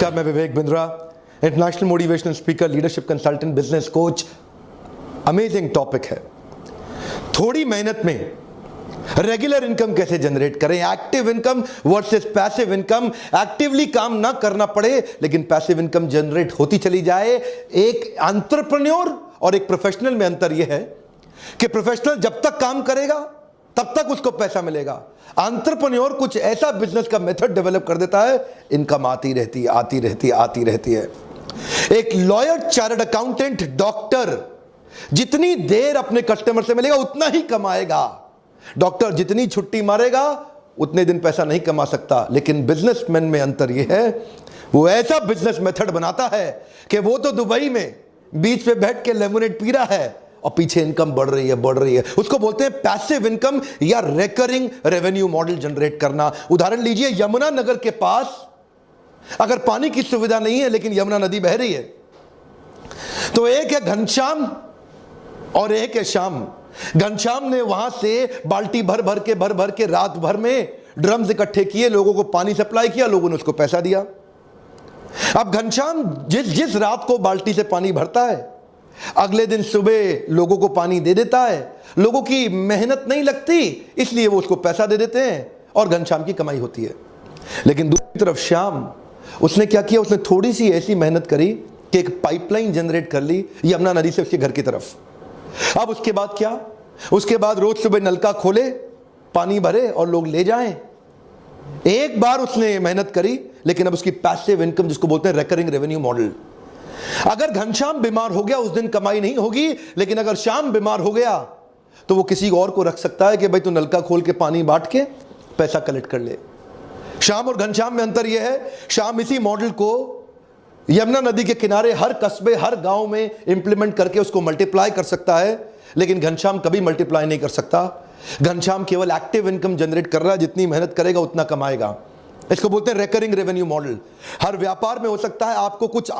नमस्कार, मैं Vivek Bindra, international motivational speaker, leadership consultant, business coach. Amazing topic है। थोड़ी मेहनत में रेगुलर इनकम कैसे जनरेट करें, active income versus passive income. Actively काम ना करना पड़े लेकिन पैसिव इनकम जनरेट होती चली जाए। एक एंटरप्रेन्योर और एक प्रोफेशनल में अंतर यह है कि प्रोफेशनल जब तक काम करेगा तब तक उसको पैसा मिलेगा। एंटरप्रेन्योर कुछ ऐसा बिजनेस का मेथड डेवलप कर देता है, इनकम आती रहती है, आती रहती है, आती रहती है। एक लॉयर, चार्टर्ड अकाउंटेंट, डॉक्टर जितनी देर अपने कस्टमर से मिलेगा उतना ही कमाएगा। डॉक्टर जितनी छुट्टी मारेगा उतने दिन पैसा नहीं कमा सकता। लेकिन बिजनेसमैन में अंतर यह है, वो ऐसा बिजनेस मेथड बनाता है कि वो तो दुबई में बीच पे बैठ के लेमोनेड पी रहा है और पीछे इनकम बढ़ रही है, बढ़ रही है। उसको बोलते हैं पैसिव इनकम या रिकरिंग रेवेन्यू मॉडल जनरेट करना। उदाहरण लीजिए, यमुना नगर के पास अगर पानी की सुविधा नहीं है लेकिन यमुना नदी बह रही है, तो एक है घनश्याम और एक है श्याम। घनश्याम ने वहां से बाल्टी भर भर के रात भर में ड्रम्स इकट्ठे किए, लोगों को पानी सप्लाई किया, लोगों ने उसको पैसा दिया। अब घनश्याम जिस रात को बाल्टी से पानी भरता है, अगले दिन सुबह लोगों को पानी दे देता है। लोगों की मेहनत नहीं लगती, इसलिए वो उसको पैसा दे देते हैं और घनश्याम की कमाई होती है। लेकिन दूसरी तरफ श्याम, उसने क्या किया, उसने थोड़ी सी ऐसी मेहनत करी कि एक पाइपलाइन जनरेट कर ली यमुना नदी से उसके घर की तरफ। अब उसके बाद क्या, उसके बाद रोज सुबह नलका खोले, पानी भरे और लोग ले जाएं। एक बार उसने मेहनत करी, लेकिन अब उसकी पैसिव इनकम, जिसको बोलते हैं रिकरिंग रेवेन्यू मॉडल। अगर घनश्याम बीमार हो गया उस दिन कमाई नहीं होगी, लेकिन अगर श्याम बीमार हो गया तो वो किसी और को रख सकता है कि भाई तू नलका खोल के पानी बांट के पैसा कलेक्ट कर ले। श्याम और घनश्याम में अंतर यह है, श्याम इसी मॉडल को यमुना नदी के किनारे हर कस्बे, हर गांव में इंप्लीमेंट करके उसको मल्टीप्लाई कर सकता है, लेकिन घनश्याम कभी मल्टीप्लाई नहीं कर सकता। घनश्याम केवल एक्टिव इनकम जनरेट कर रहा है, जितनी मेहनत करेगा उतना कमाएगा। इसको बोलते हैं रिकरिंग रेवेन्यू मॉडल। हर व्यापार में हो सकता है आपको कुछ